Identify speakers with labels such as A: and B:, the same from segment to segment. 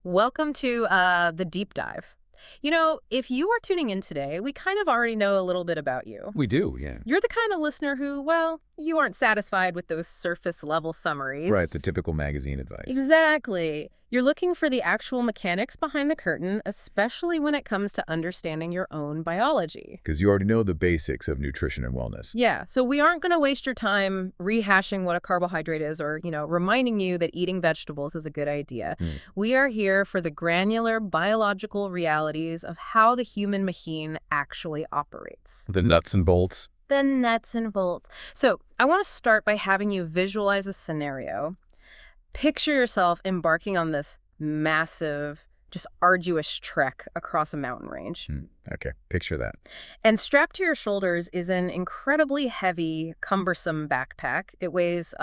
A: Welcome to the deep dive. If you are tuning in today, we kind of already know a little bit about you.
B: We do, yeah.
A: You're the kind of listener who, well, you aren't satisfied with those surface level
B: Right,
A: summaries.
B: the typical magazine advice.
A: Exactly. You're looking for the actual mechanics behind the curtain, especially when it comes to understanding your own biology.
B: Because you already know the basics of nutrition and wellness.
A: Yeah, so we aren't going to waste your time rehashing what a carbohydrate is or, reminding you that eating vegetables is a good idea.
B: Hmm.
A: We are here for the granular biological realities of how the human machine actually operates.
B: The nuts and bolts.
A: The nuts and bolts. So I want to start by having you visualize a scenario. Picture yourself embarking on this massive, just arduous trek across a mountain range.
B: Okay, picture that.
A: And strapped to your shoulders is an incredibly heavy, cumbersome backpack. It weighs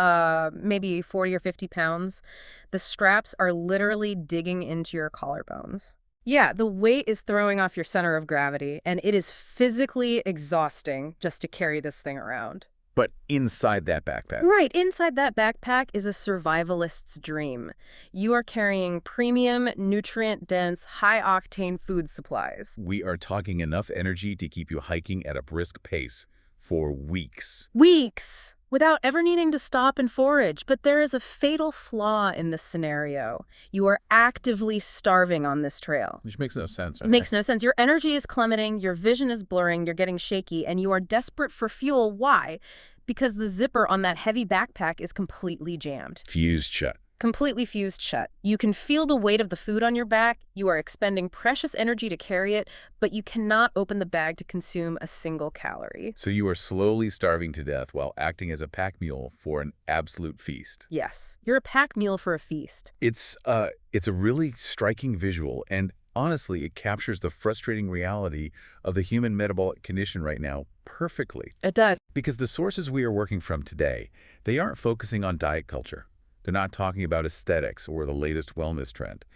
A: maybe 40 or 50 pounds. The straps are literally digging into your collarbones. Yeah, the weight is throwing off your center of gravity, and it is physically exhausting just to carry this thing around.
B: But inside that backpack.
A: Right, inside that backpack is a survivalist's dream. You are carrying premium, nutrient-dense, high-octane food supplies.
B: We are talking enough energy to keep you hiking at a brisk pace for weeks.
A: Weeks! Without ever needing to stop and forage. But there is a fatal flaw in this scenario. You are actively starving on this trail.
B: Which makes no sense, right?
A: It makes no sense. Your energy is plummeting, your vision is blurring, you're getting shaky, and you are desperate for fuel. Why? Because the zipper on that heavy backpack is completely jammed.
B: Fused shut.
A: Completely fused shut. You can feel the weight of the food on your back. You are expending precious energy to carry it, but you cannot open the bag to consume a single calorie.
B: So you are slowly starving to death while acting as a pack mule for an absolute feast.
A: Yes, you're a pack meal for a feast.
B: It's a really striking visual, and honestly, it captures the frustrating reality of the human metabolic condition right now perfectly.
A: It does.
B: Because the sources we are working from today, they aren't focusing on diet culture. They're not talking about aesthetics or the latest wellness trend.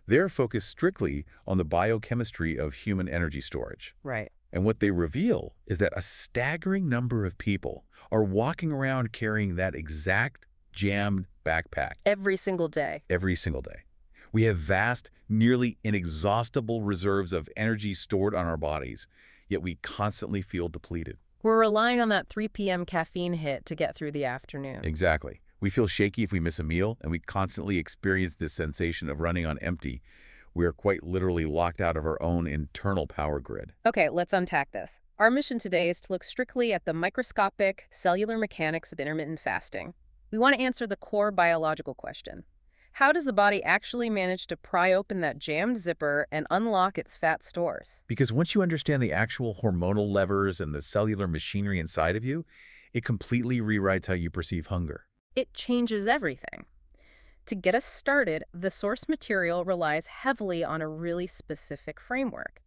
B: They're focused strictly on the biochemistry of human energy storage.
A: Right.
B: And what they reveal is that a staggering number of people are walking around carrying that exact jammed backpack
A: Every single day.
B: every single day. We have vast, nearly inexhaustible reserves of energy stored on our bodies, yet we constantly feel depleted.
A: We're relying on that 3 p.m. caffeine hit to get through the afternoon.
B: Exactly. We feel shaky if we miss a meal, and we constantly experience this sensation of running on empty. We are quite literally locked out of our own internal power grid.
A: Okay, let's unpack this. Our mission today is to look strictly at the microscopic cellular mechanics of intermittent fasting. We want to answer the core biological question. How does the body actually manage to pry open that jammed zipper and unlock its fat stores?
B: Because once you understand the actual hormonal levers and the cellular machinery inside of you, it completely rewrites how you perceive hunger.
A: It changes everything. To get us started, the source material relies heavily on a really specific framework.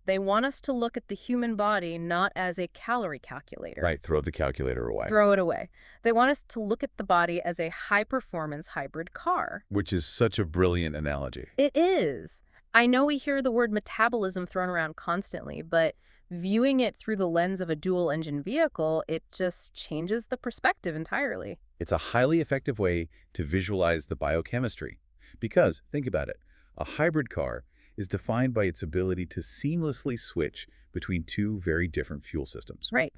A: They want us to look at the human body not as a calorie calculator.
B: Right, throw the calculator away.
A: Throw it away. They want us to look at the body as a high-performance hybrid car.
B: Which is such a brilliant analogy.
A: It is. I know we hear the word metabolism thrown around constantly, but viewing it through the lens of a dual-engine vehicle, it just changes the perspective entirely.
B: It's a highly effective way to visualize the biochemistry. Because, think about it, a hybrid car is defined by its ability to seamlessly switch between two very different fuel systems.
A: Right.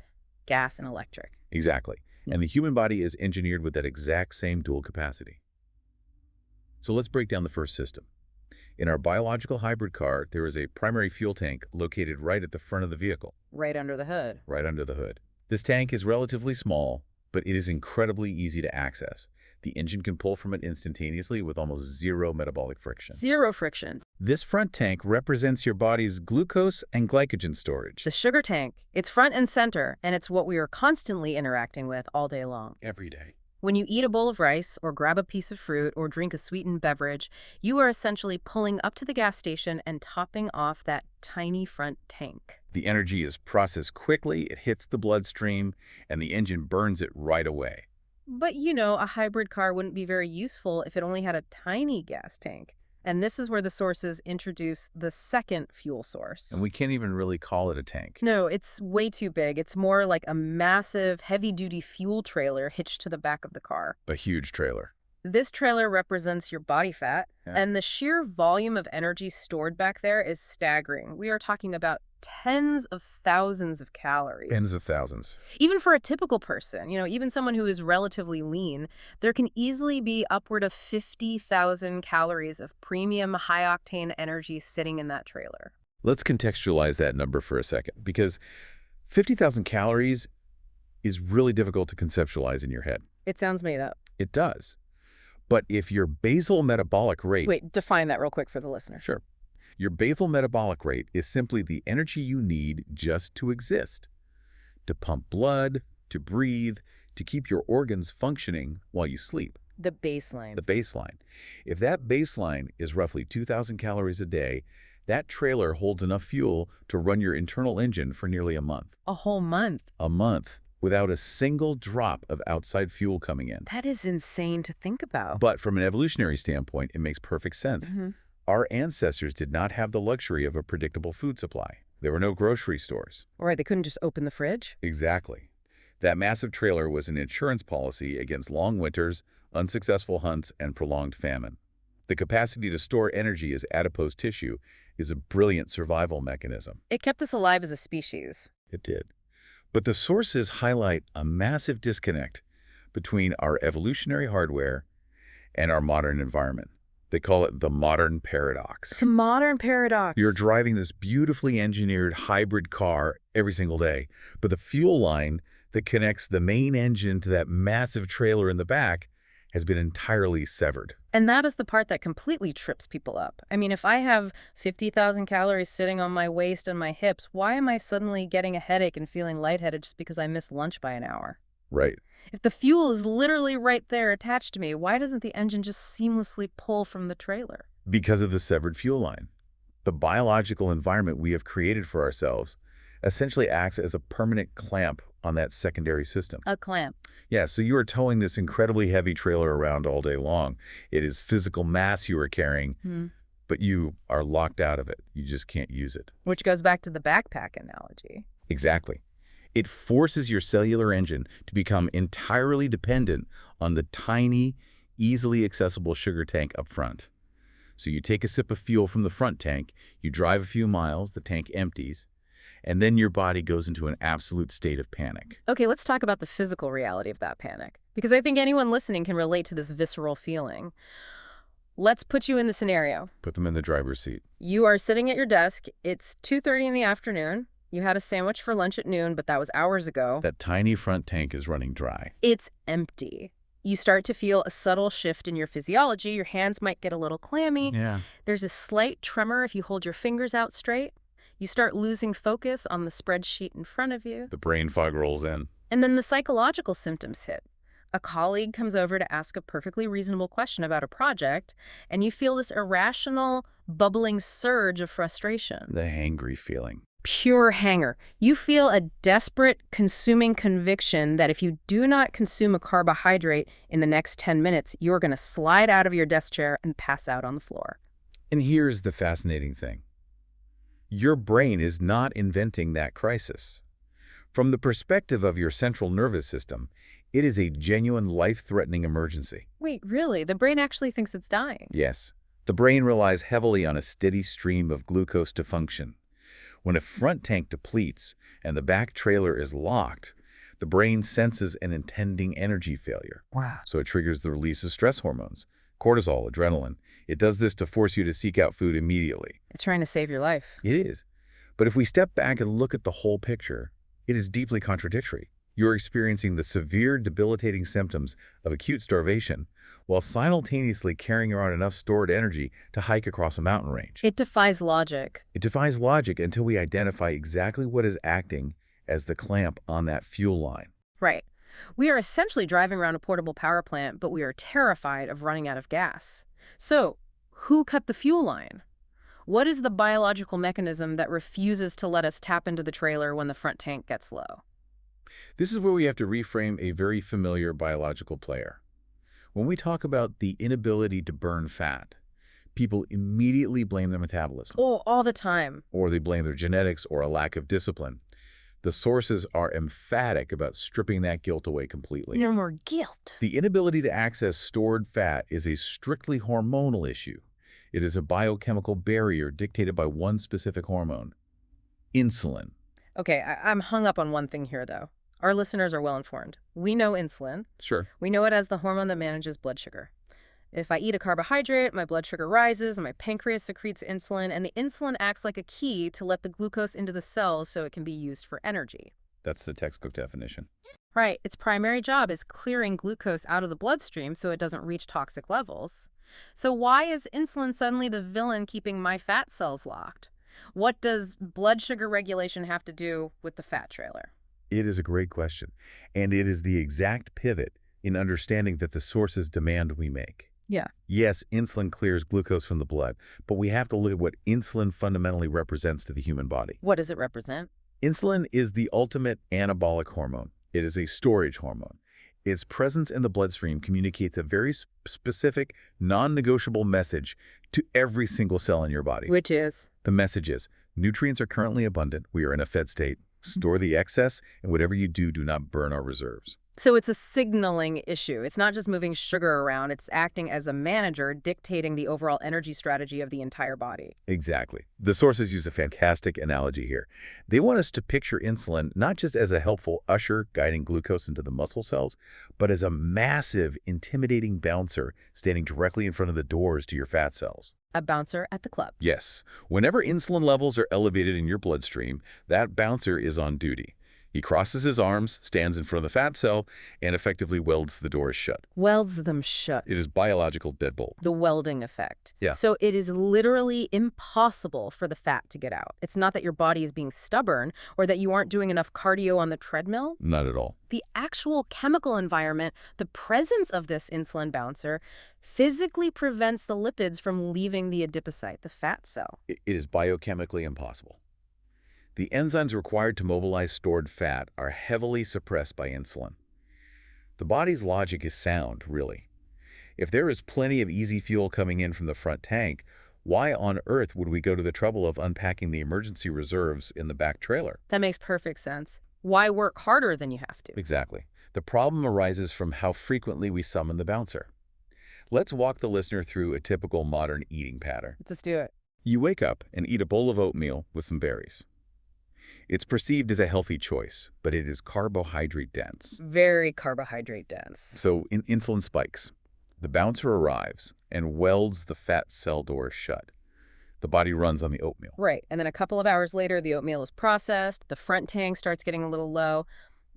A: Gas and electric.
B: Exactly. And the human body is engineered with that exact same dual capacity. So let's break down the first system. In our biological hybrid car, there is a primary fuel tank located right at the front of the vehicle.
A: Right under the hood.
B: Right under the hood. This tank is relatively small, but it is incredibly easy to access. The engine can pull from it instantaneously with almost zero metabolic friction.
A: Zero friction.
B: This front tank represents your body's glucose and glycogen storage.
A: The sugar tank. It's front and center, and it's what we are constantly interacting with all day long.
B: Every day.
A: When you eat a bowl of rice or grab a piece of fruit or drink a sweetened beverage, you are essentially pulling up to the gas station and topping off that tiny front tank.
B: The energy is processed quickly, it hits the bloodstream, and the engine burns it right away.
A: But a hybrid car wouldn't be very useful if it only had a tiny gas tank. And this is where the sources introduce the second fuel source.
B: And we can't even really call it a tank.
A: No, it's way too big. It's more like a massive, heavy-duty fuel trailer hitched to the back of the car.
B: A huge trailer.
A: This trailer represents your body fat,
B: Yeah.
A: and the sheer volume of energy stored back there is staggering. We are talking about tens of thousands of calories.
B: Tens of thousands.
A: Even for a typical person, even someone who is relatively lean, there can easily be upward of 50,000 calories of premium high-octane energy sitting in that trailer.
B: Let's contextualize that number for a second, because 50,000 calories is really difficult to conceptualize in your head.
A: It sounds made up.
B: It does. But if your basal metabolic rate...
A: Wait, define that real quick for the listener.
B: Sure. Your basal metabolic rate is simply the energy you need just to exist, to pump blood, to breathe, to keep your organs functioning while you sleep.
A: The baseline.
B: The baseline. If that baseline is roughly 2,000 calories a day, that trailer holds enough fuel to run your internal engine for nearly a month.
A: A whole month.
B: A month, without a single drop of outside fuel coming in.
A: That is insane to think about.
B: But from an evolutionary standpoint, it makes perfect sense. Our ancestors did not have the luxury of a predictable food supply. There were no grocery stores.
A: Right, they couldn't just open the fridge?
B: Exactly. That massive trailer was an insurance policy against long winters, unsuccessful hunts, and prolonged famine. The capacity to store energy as adipose tissue is a brilliant survival mechanism.
A: It kept us alive as a species.
B: It did. But the sources highlight a massive disconnect between our evolutionary hardware and our modern environment. They call it the modern paradox.
A: The modern paradox.
B: You're driving this beautifully engineered hybrid car every single day, but the fuel line that connects the main engine to that massive trailer in the back has been entirely severed.
A: And that is the part that completely trips people up. I mean, if I have 50,000 calories sitting on my waist and my hips, why am I suddenly getting a headache and feeling lightheaded just because I missed lunch by an hour?
B: Right.
A: If the fuel is literally right there attached to me, why doesn't the engine just seamlessly pull from the trailer?
B: Because of the severed fuel line. The biological environment we have created for ourselves essentially acts as a permanent clamp on that secondary system.
A: A clamp.
B: Yeah, so you are towing this incredibly heavy trailer around all day long. It is physical mass you are carrying, but you are locked out of it. You just can't use it.
A: Which goes back to the backpack analogy.
B: Exactly. It forces your cellular engine to become entirely dependent on the tiny, easily accessible sugar tank up front. So you take a sip of fuel from the front tank, you drive a few miles, the tank empties, and then your body goes into an absolute state of panic.
A: Okay, let's talk about the physical reality of that panic, because I think anyone listening can relate to this visceral feeling. Let's put you in the scenario.
B: Put them in the driver's seat.
A: You are sitting at your desk. It's 2:30 in the afternoon. You had a sandwich for lunch at noon, but that was hours ago.
B: That tiny front tank is running dry.
A: It's empty. You start to feel a subtle shift in your physiology. Your hands might get a little clammy.
B: Yeah.
A: There's a slight tremor if you hold your fingers out straight. You start losing focus on the spreadsheet in front of you.
B: The brain fog rolls in.
A: And then the psychological symptoms hit. A colleague comes over to ask a perfectly reasonable question about a project, and you feel this irrational, bubbling surge of frustration.
B: The hangry feeling.
A: Pure hanger. You feel a desperate, consuming conviction that if you do not consume a carbohydrate in the next 10 minutes, you're going to slide out of your desk chair and pass out on the floor.
B: And here's the fascinating thing. Your brain is not inventing that crisis. From the perspective of your central nervous system, it is a genuine life-threatening emergency.
A: Wait, really? The brain actually thinks it's dying?
B: Yes. The brain relies heavily on a steady stream of glucose to function. When a front tank depletes and the back trailer is locked, the brain senses an impending energy failure.
A: Wow.
B: So it triggers the release of stress hormones, cortisol, adrenaline. It does this to force you to seek out food immediately.
A: It's trying to save your life.
B: It is. But if we step back and look at the whole picture, it is deeply contradictory. You're experiencing the severe, debilitating symptoms of acute starvation while simultaneously carrying around enough stored energy to hike across a mountain range.
A: It defies logic.
B: It defies logic until we identify exactly what is acting as the clamp on that fuel line.
A: Right. We are essentially driving around a portable power plant, but we are terrified of running out of gas. So, who cut the fuel line? What is the biological mechanism that refuses to let us tap into the trailer when the front tank gets low?
B: This is where we have to reframe a very familiar biological player. When we talk about the inability to burn fat, people immediately blame their metabolism.
A: Oh, all the time.
B: Or they blame their genetics or a lack of discipline. The sources are emphatic about stripping that guilt away completely.
A: No more guilt.
B: The inability to access stored fat is a strictly hormonal issue. It is a biochemical barrier dictated by one specific hormone, insulin.
A: Okay, I'm hung up on one thing here, though. Our listeners are well informed. We know insulin.
B: Sure.
A: We know it as the hormone that manages blood sugar. If I eat a carbohydrate, my blood sugar rises, and my pancreas secretes insulin, and the insulin acts like a key to let the glucose into the cells so it can be used for energy.
B: That's the textbook definition.
A: Right, its primary job is clearing glucose out of the bloodstream so it doesn't reach toxic levels. So why is insulin suddenly the villain keeping my fat cells locked? What does blood sugar regulation have to do with the fat trailer?
B: It is a great question, and it is the exact pivot in understanding that the sources demand we make.
A: Yeah.
B: Yes, insulin clears glucose from the blood, but we have to look at what insulin fundamentally represents to the human body.
A: What does it represent?
B: Insulin is the ultimate anabolic hormone. It is a storage hormone. Its presence in the bloodstream communicates a very specific, non-negotiable message to every single cell in your body.
A: Which is?
B: The message is, nutrients are currently abundant, we are in a fed state, store the excess, and whatever you do, do not burn our reserves.
A: So it's a signaling issue. It's not just moving sugar around. It's acting as a manager, dictating the overall energy strategy of the entire body.
B: Exactly. The sources use a fantastic analogy here. They want us to picture insulin not just as a helpful usher guiding glucose into the muscle cells, but as a massive, intimidating bouncer standing directly in front of the doors to your fat cells.
A: A bouncer at the club.
B: Yes. Whenever insulin levels are elevated in your bloodstream, that bouncer is on duty. He crosses his arms, stands in front of the fat cell, and effectively welds the doors shut.
A: Welds them shut.
B: It is biological deadbolt.
A: The welding effect.
B: Yeah.
A: So it is literally impossible for the fat to get out. It's not that your body is being stubborn or that you aren't doing enough cardio on the treadmill.
B: Not at all.
A: The actual chemical environment, the presence of this insulin bouncer, physically prevents the lipids from leaving the adipocyte, the fat cell.
B: It is biochemically impossible. The enzymes required to mobilize stored fat are heavily suppressed by insulin. The body's logic is sound, really. If there is plenty of easy fuel coming in from the front tank, why on earth would we go to the trouble of unpacking the emergency reserves in the back trailer?
A: That makes perfect sense. Why work harder than you have to?
B: Exactly. The problem arises from how frequently we summon the bouncer. Let's walk the listener through a typical modern eating pattern.
A: Let's do it.
B: You wake up and eat a bowl of oatmeal with some berries. It's perceived as a healthy choice, but it is carbohydrate dense.
A: Very carbohydrate dense.
B: So insulin spikes. The bouncer arrives and welds the fat cell doors shut. The body runs on the oatmeal.
A: Right. And then a couple of hours later, the oatmeal is processed. The front tank starts getting a little low.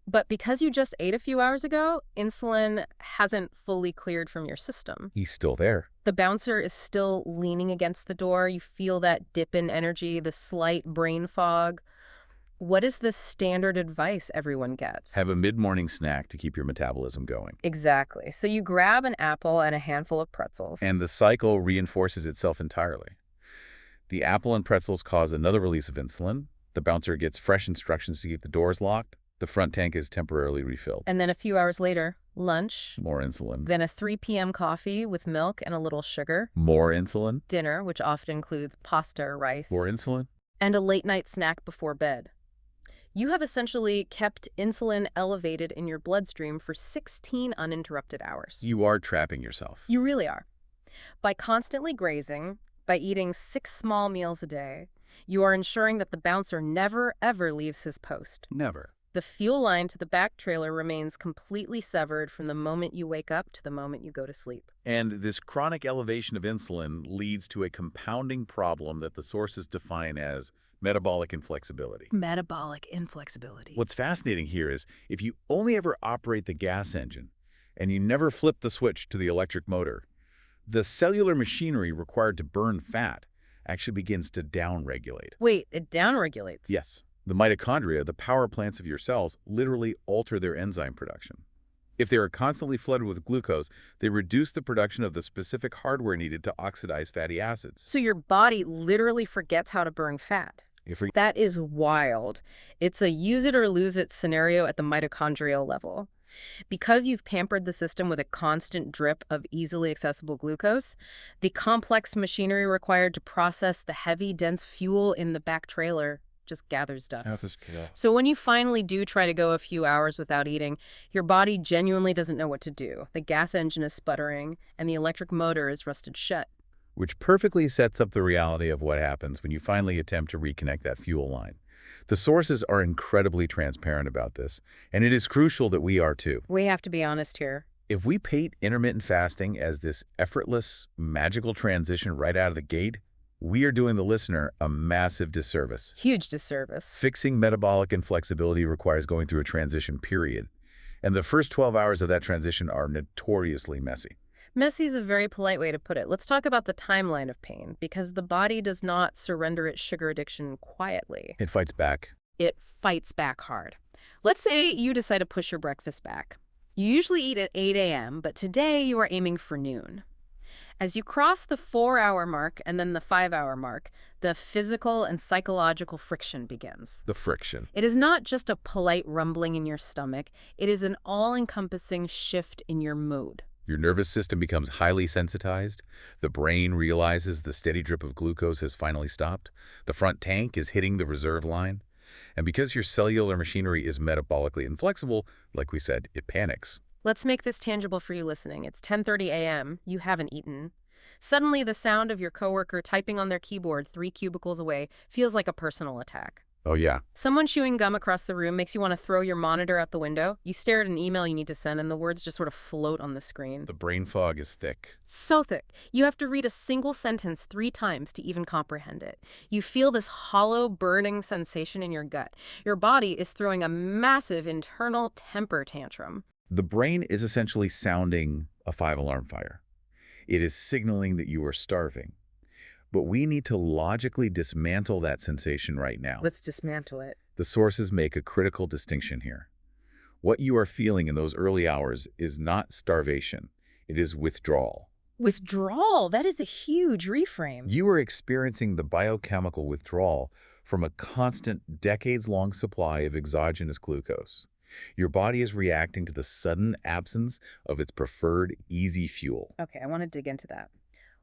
A: But because you just ate a few hours ago, insulin hasn't fully cleared from your system.
B: He's still there.
A: The bouncer is still leaning against the door. You feel that dip in energy, the slight brain fog. What is the standard advice everyone gets?
B: Have a mid-morning snack to keep your metabolism going.
A: Exactly. So you grab an apple and a handful of pretzels.
B: And the cycle reinforces itself entirely. The apple and pretzels cause another release of insulin. The bouncer gets fresh instructions to keep the doors locked. The front tank is temporarily refilled.
A: And then a few hours later, lunch.
B: More insulin.
A: Then a 3 p.m. coffee with milk and a little sugar.
B: More insulin.
A: Dinner, which often includes pasta or rice.
B: More insulin.
A: And a late-night snack before bed. You have essentially kept insulin elevated in your bloodstream for 16 uninterrupted hours.
B: You are trapping yourself.
A: You really are. By constantly grazing, by eating 6 small meals a day, you are ensuring that the bouncer never, ever leaves his post.
B: Never.
A: The fuel line to the back trailer remains completely severed from the moment you wake up to the moment you go to sleep.
B: And this chronic elevation of insulin leads to a compounding problem that the sources define as metabolic inflexibility.
A: Metabolic inflexibility.
B: What's fascinating here is if you only ever operate the gas engine and you never flip the switch to the electric motor, the cellular machinery required to burn fat actually begins to downregulate.
A: Wait, it downregulates?
B: Yes. The mitochondria, the power plants of your cells, literally alter their enzyme production. If they are constantly flooded with glucose, they reduce the production of the specific hardware needed to oxidize fatty acids.
A: So your body literally forgets how to burn fat. That is wild. It's a use it or lose it scenario at the mitochondrial level. Because you've pampered the system with a constant drip of easily accessible glucose, the complex machinery required to process the heavy, dense fuel in the back trailer just gathers dust.
B: This chaos.
A: So when you finally do try to go a few hours without eating, your body genuinely doesn't know what to do. The gas engine is sputtering, and the electric motor is rusted shut.
B: Which perfectly sets up the reality of what happens when you finally attempt to reconnect that fuel line. The sources are incredibly transparent about this, and it is crucial that we are too.
A: We have to be honest here.
B: If we paint intermittent fasting as this effortless, magical transition right out of the gate, we are doing the listener a massive disservice.
A: Huge disservice.
B: Fixing metabolic inflexibility requires going through a transition period, and the first 12 hours of that transition are notoriously messy.
A: Messy is a very polite way to put it. Let's talk about the timeline of pain, because the body does not surrender its sugar addiction quietly.
B: It fights back.
A: It fights back hard. Let's say you decide to push your breakfast back. You usually eat at 8 a.m., but today you are aiming for noon. As you cross the 4-hour mark and then the 5-hour mark, the physical and psychological friction begins.
B: The friction.
A: It is not just a polite rumbling in your stomach. It is an all-encompassing shift in your mood.
B: Your nervous system becomes highly sensitized. The brain realizes the steady drip of glucose has finally stopped. The front tank is hitting the reserve line. And because your cellular machinery is metabolically inflexible, like we said, it panics.
A: Let's make this tangible for you listening. It's 10:30 a.m. You haven't eaten. Suddenly, the sound of your coworker typing on their keyboard 3 cubicles away feels like a personal attack.
B: Oh, yeah.
A: Someone chewing gum across the room makes you want to throw your monitor out the window. You stare at an email you need to send, and the words just sort of float on the screen.
B: The brain fog is thick.
A: So thick. You have to read a single sentence 3 times to even comprehend it. You feel this hollow, burning sensation in your gut. Your body is throwing a massive internal temper tantrum.
B: The brain is essentially sounding a 5-alarm fire. It is signaling that you are starving. But we need to logically dismantle that sensation right now.
A: Let's dismantle it.
B: The sources make a critical distinction here. What you are feeling in those early hours is not starvation. It is withdrawal.
A: Withdrawal? That is a huge reframe.
B: You are experiencing the biochemical withdrawal from a constant, decades-long supply of exogenous glucose. Your body is reacting to the sudden absence of its preferred easy fuel.
A: Okay, I want to dig into that.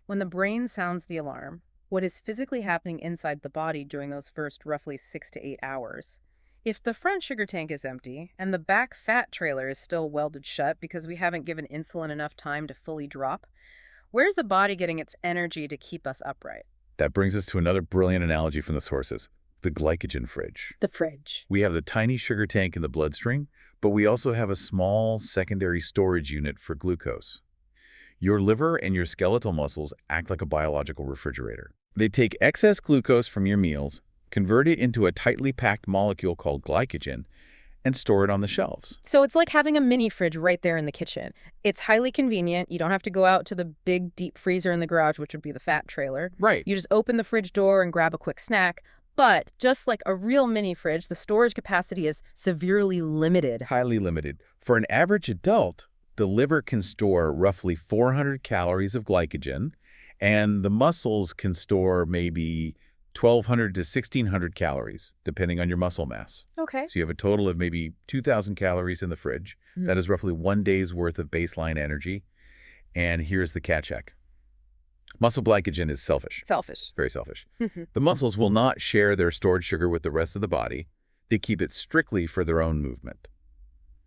A: When the brain sounds the alarm, what is physically happening inside the body during those first roughly 6 to 8 hours? If the front sugar tank is empty and the back fat trailer is still welded shut because we haven't given insulin enough time to fully drop, where's the body getting its energy to keep us upright?
B: That brings us to another brilliant analogy from the sources, the glycogen fridge.
A: The fridge.
B: We have the tiny sugar tank in the bloodstream, but we also have a small secondary storage unit for glucose. Your liver and your skeletal muscles act like a biological refrigerator. They take excess glucose from your meals, convert it into a tightly packed molecule called glycogen, and store it on the shelves.
A: So it's like having a mini fridge right there in the kitchen. It's highly convenient. You don't have to go out to the big deep freezer in the garage, which would be the fat trailer.
B: Right.
A: You just open the fridge door and grab a quick snack. But just like a real mini fridge, the storage capacity is severely limited.
B: Highly limited. For an average adult, the liver can store roughly 400 calories of glycogen, and the muscles can store maybe 1,200 to 1,600 calories, depending on your muscle mass.
A: Okay.
B: So you have a total of maybe 2,000 calories in the fridge. That is roughly 1 day's worth of baseline energy. And here's the catch check. Muscle glycogen is selfish.
A: Selfish.
B: Very selfish. The muscles will not share their stored sugar with the rest of the body. They keep it strictly for their own movement.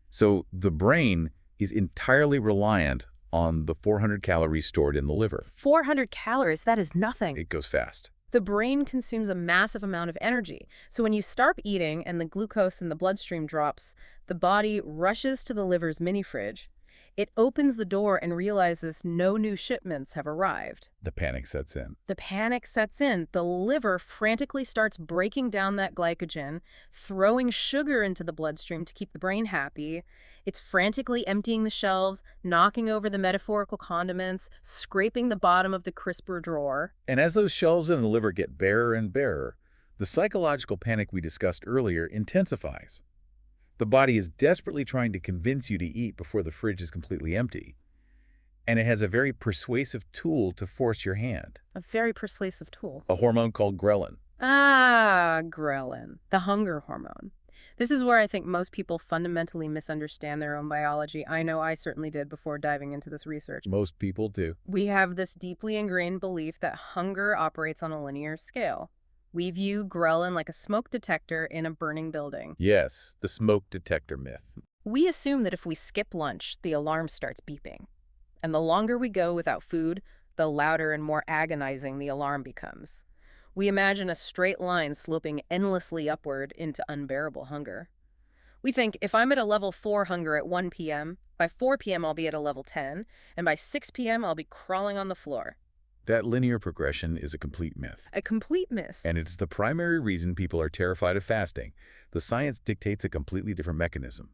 B: So the brain is entirely reliant on the 400 calories stored in the liver.
A: 400 calories, that is nothing.
B: It goes fast.
A: The brain consumes a massive amount of energy. So when you start eating and the glucose in the bloodstream drops, the body rushes to the liver's mini fridge. It opens the door and realizes no new shipments have arrived.
B: The panic sets in.
A: The panic sets in. The liver frantically starts breaking down that glycogen, throwing sugar into the bloodstream to keep the brain happy. It's frantically emptying the shelves, knocking over the metaphorical condiments, scraping the bottom of the crisper drawer.
B: And as those shelves in the liver get barer and barer, the psychological panic we discussed earlier intensifies. The body is desperately trying to convince you to eat before the fridge is completely empty. And it has a very persuasive tool to force your hand.
A: A very persuasive tool.
B: A hormone called ghrelin.
A: Ah, ghrelin, the hunger hormone. This is where I think most people fundamentally misunderstand their own biology. I know I certainly did before diving into this research.
B: Most people do.
A: We have this deeply ingrained belief that hunger operates on a linear scale. We view ghrelin like a smoke detector in a burning building.
B: Yes, the smoke detector myth.
A: We assume that if we skip lunch, the alarm starts beeping. And the longer we go without food, the louder and more agonizing the alarm becomes. We imagine a straight line sloping endlessly upward into unbearable hunger. We think if I'm at a level 4 hunger at 1 p.m., by 4 p.m. I'll be at a level 10, and by 6 p.m. I'll be crawling on the floor.
B: That linear progression is a complete myth.
A: A complete myth.
B: And it's the primary reason people are terrified of fasting. The science dictates a completely different mechanism.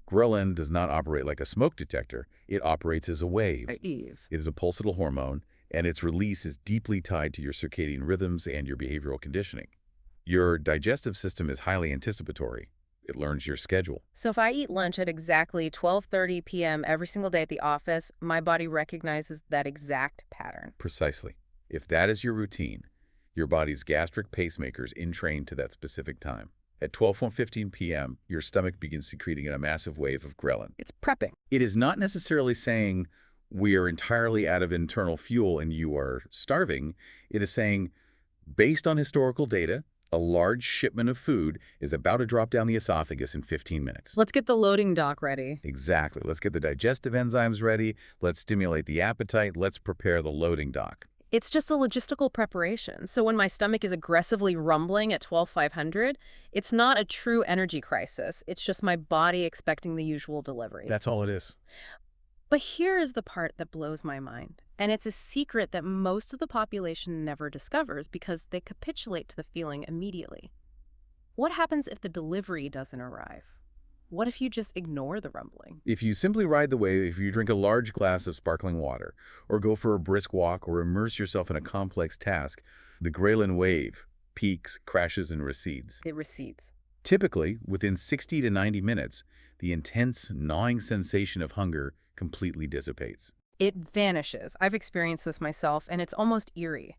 B: Ghrelin does not operate like a smoke detector. It operates as a wave. It is a pulsatile hormone, and its release is deeply tied to your circadian rhythms and your behavioral conditioning. Your digestive system is highly anticipatory. It learns your schedule.
A: So if I eat lunch at exactly 12:30 p.m. every single day at the office, my body recognizes that exact pattern.
B: Precisely. If that is your routine, your body's gastric pacemakers entrain to that specific time. At 12:15 p.m., your stomach begins secreting a massive wave of ghrelin.
A: It's prepping.
B: It is not necessarily saying we are entirely out of internal fuel and you are starving. It is saying, based on historical data, a large shipment of food is about to drop down the esophagus in 15 minutes.
A: Let's get the loading dock ready.
B: Exactly. Let's get the digestive enzymes ready. Let's stimulate the appetite. Let's prepare the loading dock.
A: It's just a logistical preparation. So when my stomach is aggressively rumbling at 12,500, it's not a true energy crisis. It's just my body expecting the usual delivery.
B: That's all it is.
A: But here is the part that blows my mind. And it's a secret that most of the population never discovers because they capitulate to the feeling immediately. What happens if the delivery doesn't arrive? What if you just ignore the rumbling?
B: If you simply ride the wave, if you drink a large glass of sparkling water, or go for a brisk walk, or immerse yourself in a complex task, the ghrelin wave peaks, crashes, and recedes.
A: It recedes.
B: Typically, within 60 to 90 minutes, the intense, gnawing sensation of hunger completely dissipates.
A: It vanishes. I've experienced this myself, and it's almost eerie.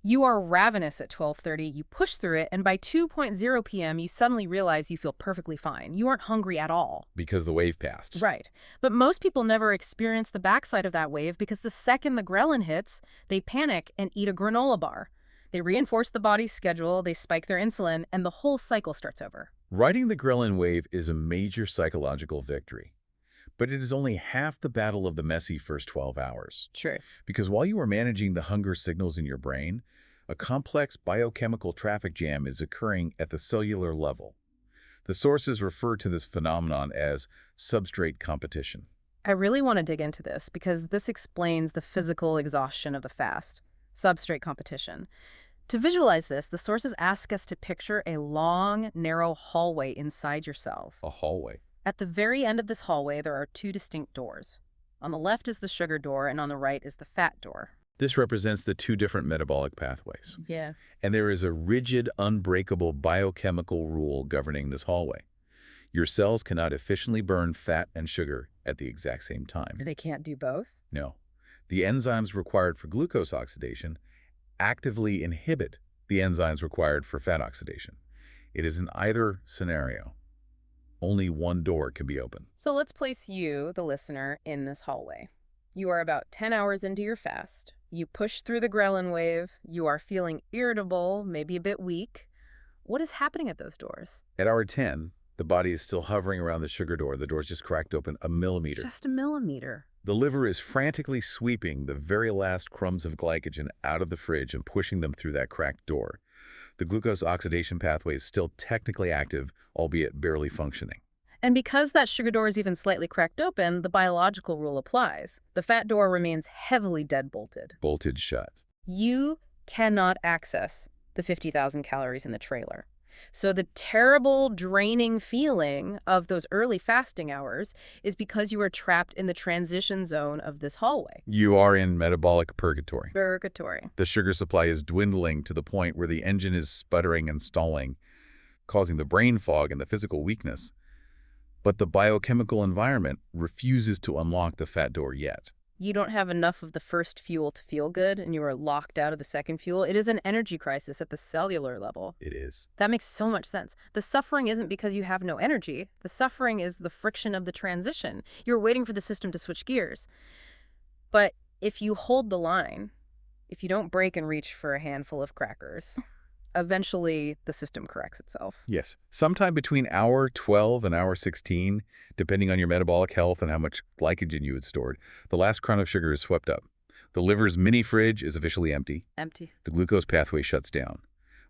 A: You are ravenous at 12:30, you push through it, and by 2:00 p.m., you suddenly realize you feel perfectly fine. You aren't hungry at all.
B: Because the wave passed.
A: Right. But most people never experience the backside of that wave because the second the ghrelin hits, they panic and eat a granola bar. They reinforce the body's schedule, they spike their insulin, and the whole cycle starts over.
B: Riding the ghrelin wave is a major psychological victory. But it is only half the battle of the messy first 12 hours.
A: True.
B: Because while you are managing the hunger signals in your brain, a complex biochemical traffic jam is occurring at the cellular level. The sources refer to this phenomenon as substrate competition.
A: I really want to dig into this because this explains the physical exhaustion of the fast. Substrate competition. To visualize this, the sources ask us to picture a long, narrow hallway inside your cells.
B: A hallway.
A: At the very end of this hallway, there are two distinct doors. On the left is the sugar door, and on the right is the fat door.
B: This represents the two different metabolic pathways.
A: Yeah.
B: And there is a rigid, unbreakable biochemical rule governing this hallway. Your cells cannot efficiently burn fat and sugar at the exact same time.
A: They can't do both?
B: No. The enzymes required for glucose oxidation actively inhibit the enzymes required for fat oxidation. It is in either scenario. Only one door can be open.
A: So let's place you, the listener, in this hallway. You are about 10 hours into your fast. You push through the ghrelin wave. You are feeling irritable, maybe a bit weak. What is happening at those doors?
B: At hour 10, the body is still hovering around the sugar door. The door's just cracked open a millimeter.
A: Just a millimeter.
B: The liver is frantically sweeping the very last crumbs of glycogen out of the fridge and pushing them through that cracked door. The glucose oxidation pathway is still technically active, albeit barely functioning.
A: And because that sugar door is even slightly cracked open, the biological rule applies. The fat door remains heavily deadbolted.
B: Bolted shut.
A: You cannot access the 50,000 calories in the trailer. So the terrible, draining feeling of those early fasting hours is because you are trapped in the transition zone of this hallway.
B: You are in metabolic purgatory.
A: Purgatory.
B: The sugar supply is dwindling to the point where the engine is sputtering and stalling, causing the brain fog and the physical weakness. But the biochemical environment refuses to unlock the fat door yet.
A: You don't have enough of the first fuel to feel good, and you are locked out of the second fuel. It is an energy crisis at the cellular level.
B: It is.
A: That makes so much sense. The suffering isn't because you have no energy. The suffering is the friction of the transition. You're waiting for the system to switch gears. But if you hold the line, if you don't break and reach for a handful of crackers, eventually the system corrects itself.
B: Yes. Sometime between hour 12 and hour 16, depending on your metabolic health and how much glycogen you had stored, the last crown of sugar is swept up. The liver's mini fridge is officially empty.
A: Empty.
B: The glucose pathway shuts down.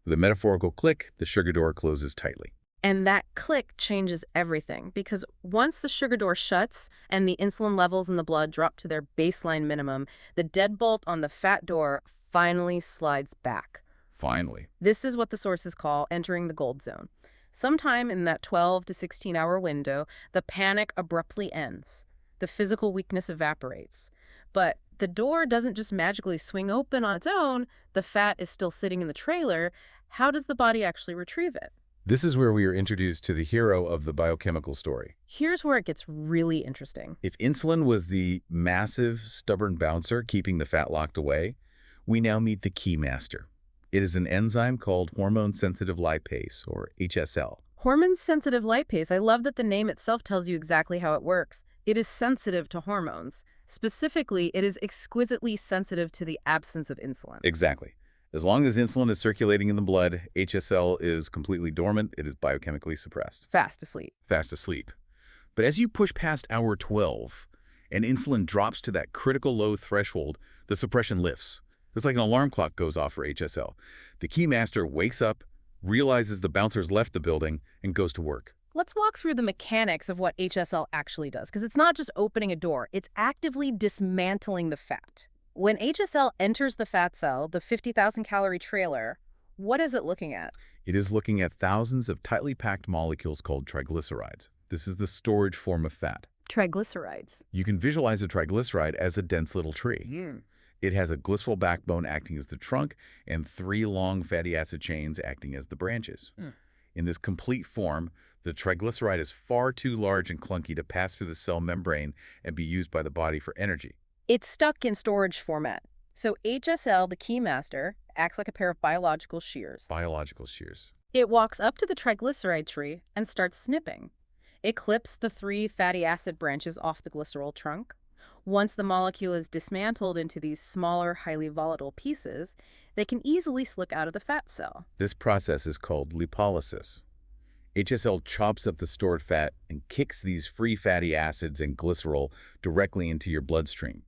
B: With a metaphorical click, the sugar door closes tightly.
A: And that click changes everything, because once the sugar door shuts and the insulin levels in the blood drop to their baseline minimum, the deadbolt on the fat door finally slides back.
B: Finally.
A: This is what the sources call entering the gold zone. Sometime in that 12 to 16-hour window, the panic abruptly ends. The physical weakness evaporates. But the door doesn't just magically swing open on its own. The fat is still sitting in the trailer. How does the body actually retrieve it?
B: This is where we are introduced to the hero of the biochemical story.
A: Here's where it gets really interesting.
B: If insulin was the massive, stubborn bouncer keeping the fat locked away, we now meet the key master. It is an enzyme called hormone-sensitive lipase, or HSL.
A: Hormone-sensitive lipase. I love that the name itself tells you exactly how it works. It is sensitive to hormones. Specifically, it is exquisitely sensitive to the absence of insulin.
B: Exactly. As long as insulin is circulating in the blood, HSL is completely dormant. It is biochemically suppressed.
A: Fast asleep.
B: Fast asleep. But as you push past hour 12 and insulin drops to that critical low threshold, the suppression lifts. It's like an alarm clock goes off for HSL. The key master wakes up, realizes the bouncer's left the building, and goes to work.
A: Let's walk through the mechanics of what HSL actually does, because it's not just opening a door, it's actively dismantling the fat. When HSL enters the fat cell, the 50,000-calorie trailer, what is it looking at?
B: It is looking at thousands of tightly packed molecules called triglycerides. This is the storage form of fat.
A: Triglycerides.
B: You can visualize a triglyceride as a dense little tree. It has a glycerol backbone acting as the trunk and 3 long fatty acid chains acting as the branches. In this complete form, the triglyceride is far too large and clunky to pass through the cell membrane and be used by the body for energy.
A: It's stuck in storage format. So HSL, the key master, acts like a pair of biological shears.
B: Biological shears.
A: It walks up to the triglyceride tree and starts snipping. It clips the 3 fatty acid branches off the glycerol trunk. Once the molecule is dismantled into these smaller, highly volatile pieces, they can easily slip out of the fat cell.
B: This process is called lipolysis. HSL chops up the stored fat and kicks these free fatty acids and glycerol directly into your bloodstream.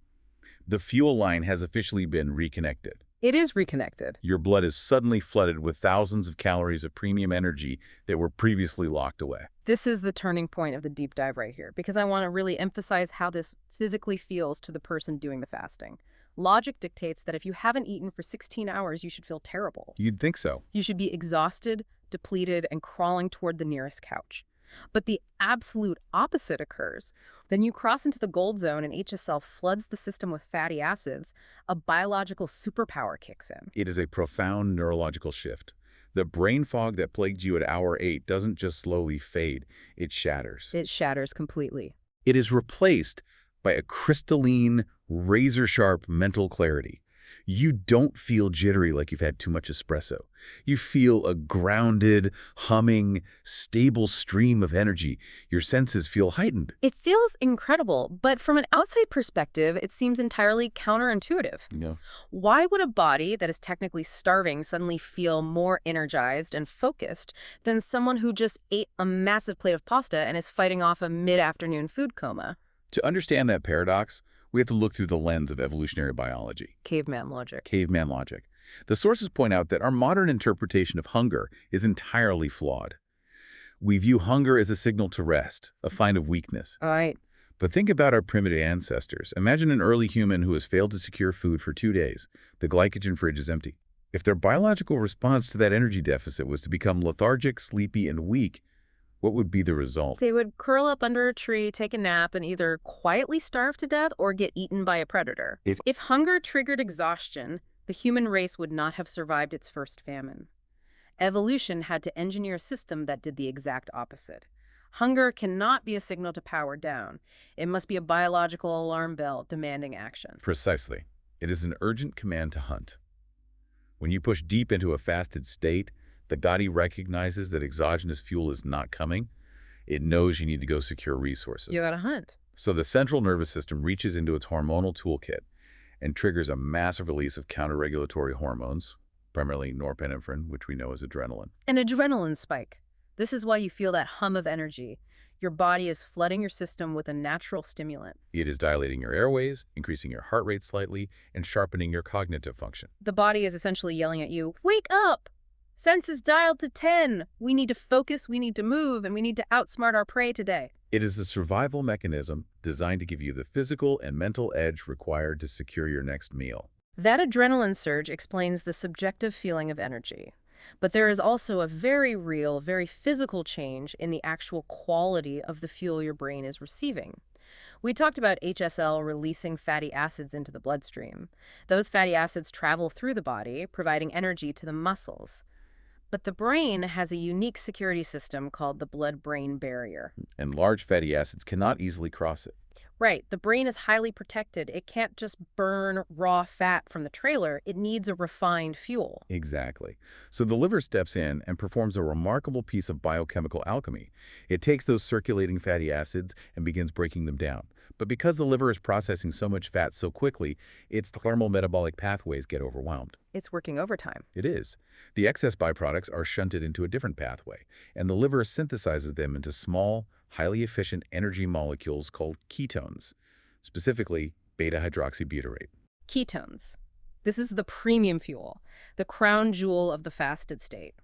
B: The fuel line has officially been reconnected.
A: It is reconnected.
B: Your blood is suddenly flooded with thousands of calories of premium energy that were previously locked away.
A: This is the turning point of the deep dive right here, because I want to really emphasize how this physically feels to the person doing the fasting. Logic dictates that if you haven't eaten for 16 hours, you should feel terrible.
B: You'd think so.
A: You should be exhausted, depleted, and crawling toward the nearest couch. But the absolute opposite occurs. Then you cross into the gold zone and HSL floods the system with fatty acids. A biological superpower kicks in.
B: It is a profound neurological shift. The brain fog that plagued you at hour 8 doesn't just slowly fade, it shatters.
A: It shatters completely.
B: It is replaced by a crystalline, razor-sharp mental clarity. You don't feel jittery like you've had too much espresso. You feel a grounded, humming, stable stream of energy. Your senses feel heightened.
A: It feels incredible, but from an outside perspective, it seems entirely counterintuitive.
B: Yeah.
A: Why would a body that is technically starving suddenly feel more energized and focused than someone who just ate a massive plate of pasta and is fighting off a mid-afternoon food coma?
B: To understand that paradox, we have to look through the lens of evolutionary biology.
A: Caveman logic.
B: Caveman logic. The sources point out that our modern interpretation of hunger is entirely flawed. We view hunger as a signal to rest, a sign of weakness.
A: All right.
B: But think about our primitive ancestors. Imagine an early human who has failed to secure food for 2 days. The glycogen fridge is empty. If their biological response to that energy deficit was to become lethargic, sleepy, and weak, what would be the result?
A: They would curl up under a tree, take a nap, and either quietly starve to death or get eaten by a predator. If hunger triggered exhaustion, the human race would not have survived its first famine. Evolution had to engineer a system that did the exact opposite. Hunger cannot be a signal to power down. It must be a biological alarm bell demanding action.
B: Precisely. It is an urgent command to hunt. When you push deep into a fasted state, the body recognizes that exogenous fuel is not coming. It knows you need to go secure resources.
A: You gotta hunt.
B: So the central nervous system reaches into its hormonal toolkit and triggers a massive release of counter-regulatory hormones, primarily norepinephrine, which we know as adrenaline.
A: An adrenaline spike. This is why you feel that hum of energy. Your body is flooding your system with a natural stimulant.
B: It is dilating your airways, increasing your heart rate slightly, and sharpening your cognitive function.
A: The body is essentially yelling at you, wake up! Senses dialed to 10. We need to focus, we need to move, and we need to outsmart our prey today.
B: It is a survival mechanism designed to give you the physical and mental edge required to secure your next meal.
A: That adrenaline surge explains the subjective feeling of energy. But there is also a very real, very physical change in the actual quality of the fuel your brain is receiving. We talked about HSL releasing fatty acids into the bloodstream. Those fatty acids travel through the body, providing energy to the muscles. But the brain has a unique security system called the blood-brain barrier.
B: And large fatty acids cannot easily cross it.
A: Right, the brain is highly protected. It can't just burn raw fat from the trailer. It needs a refined fuel.
B: Exactly. So the liver steps in and performs a remarkable piece of biochemical alchemy. It takes those circulating fatty acids and begins breaking them down. But because the liver is processing so much fat so quickly, its thermal metabolic pathways get overwhelmed.
A: It's working overtime.
B: It is. The excess byproducts are shunted into a different pathway, and the liver synthesizes them into small, highly efficient energy molecules called ketones, specifically beta-hydroxybutyrate.
A: Ketones. This is the premium fuel, the crown jewel of the fasted state.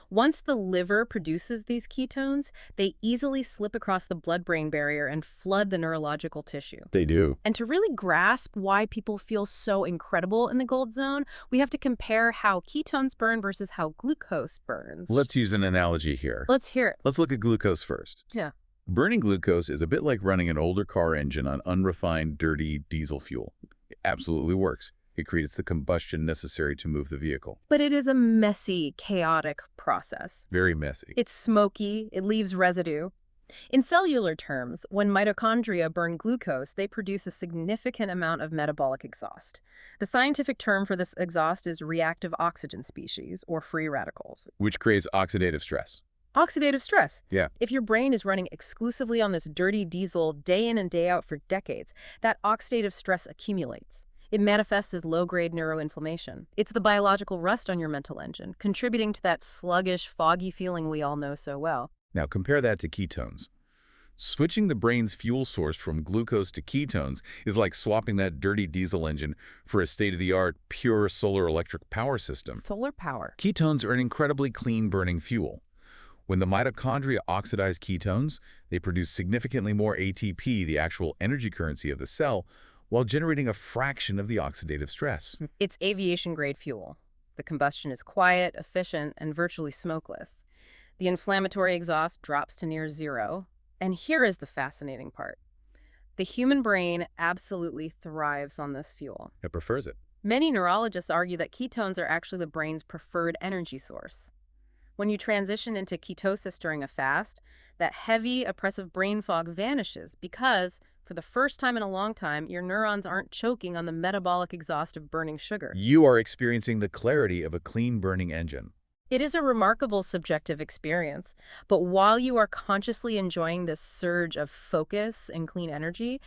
A: Once the liver produces these ketones, they easily slip across the blood-brain barrier and flood the neurological tissue.
B: They do.
A: And to really grasp why people feel so incredible in the gold zone, we have to compare how ketones burn versus how glucose burns.
B: Let's use an analogy here.
A: Let's hear it.
B: Let's look at glucose first.
A: Yeah.
B: Burning glucose is a bit like running an older car engine on unrefined, dirty diesel fuel. It absolutely works. It creates the combustion necessary to move the vehicle.
A: But it is a messy, chaotic process.
B: Very messy.
A: It's smoky, it leaves residue. In cellular terms, when mitochondria burn glucose, they produce a significant amount of metabolic exhaust. The scientific term for this exhaust is reactive oxygen species, or free radicals.
B: Which creates oxidative stress.
A: Oxidative stress.
B: Yeah.
A: If your brain is running exclusively on this dirty diesel day in and day out for decades, that oxidative stress accumulates. It manifests as low-grade neuroinflammation. It's the biological rust on your mental engine, contributing to that sluggish, foggy feeling we all know so well.
B: Now compare that to ketones. Switching the brain's fuel source from glucose to ketones is like swapping that dirty diesel engine for a state-of-the-art, pure solar electric power system.
A: Solar power.
B: Ketones are an incredibly clean-burning fuel. When the mitochondria oxidize ketones, they produce significantly more ATP, the actual energy currency of the cell, while generating a fraction of the oxidative stress.
A: It's aviation-grade fuel. The combustion is quiet, efficient, and virtually smokeless. The inflammatory exhaust drops to near zero. And here is the fascinating part. The human brain absolutely thrives on this fuel.
B: It prefers it.
A: Many neurologists argue that ketones are actually the brain's preferred energy source. When you transition into ketosis during a fast, that heavy, oppressive brain fog vanishes because, for the first time in a long time, your neurons aren't choking on the metabolic exhaust of burning sugar.
B: You are experiencing the clarity of a clean-burning engine.
A: It is a remarkable subjective experience, but while you are consciously enjoying this surge of focus and clean energy,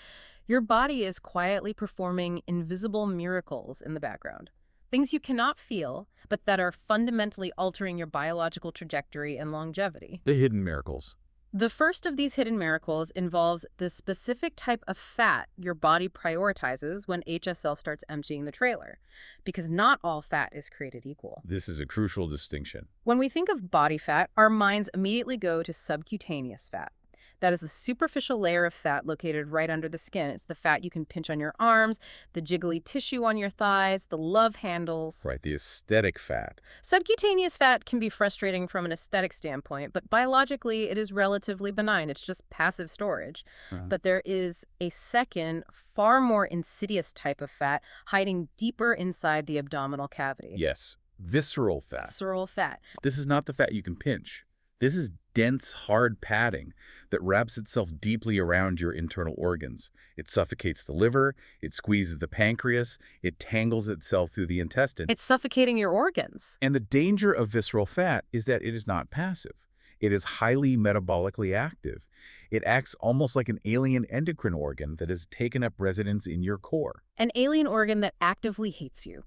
A: your body is quietly performing invisible miracles in the background. Things you cannot feel, but that are fundamentally altering your biological trajectory and longevity.
B: The hidden miracles.
A: The first of these hidden miracles involves the specific type of fat your body prioritizes when HSL starts emptying the trailer, because not all fat is created equal.
B: This is a crucial distinction.
A: When we think of body fat, our minds immediately go to subcutaneous fat. That is the superficial layer of fat located right under the skin. It's the fat you can pinch on your arms, the jiggly tissue on your thighs, the love handles.
B: Right, the aesthetic fat.
A: Subcutaneous fat can be frustrating from an aesthetic standpoint, but biologically it is relatively benign. It's just passive storage. But there is a second, far more insidious type of fat hiding deeper inside the abdominal cavity.
B: Yes, visceral fat.
A: Visceral fat.
B: This is not the fat you can pinch. This is dense, hard padding that wraps itself deeply around your internal organs. It suffocates the liver, it squeezes the pancreas, it tangles itself through the intestine.
A: It's suffocating your organs.
B: And the danger of visceral fat is that it is not passive. It is highly metabolically active. It acts almost like an alien endocrine organ that has taken up residence in your core.
A: An alien organ that actively hates you.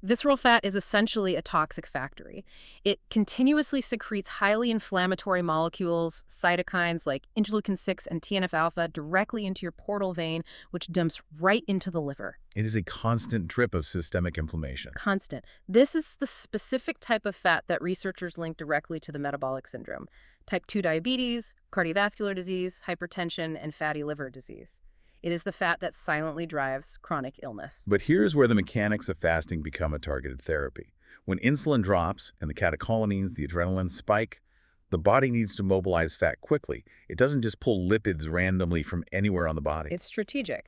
A: Visceral fat is essentially a toxic factory. It continuously secretes highly inflammatory molecules, cytokines like interleukin-6 and TNF-alpha directly into your portal vein, which dumps right into the liver.
B: It is a constant drip of systemic inflammation.
A: Constant. This is the specific type of fat that researchers link directly to the metabolic syndrome. Type 2 diabetes, cardiovascular disease, hypertension, and fatty liver disease. It is the fat that silently drives chronic illness.
B: But here's where the mechanics of fasting become a targeted therapy. When insulin drops and the catecholamines, the adrenaline spike, the body needs to mobilize fat quickly. It doesn't just pull lipids randomly from anywhere on the body.
A: It's strategic.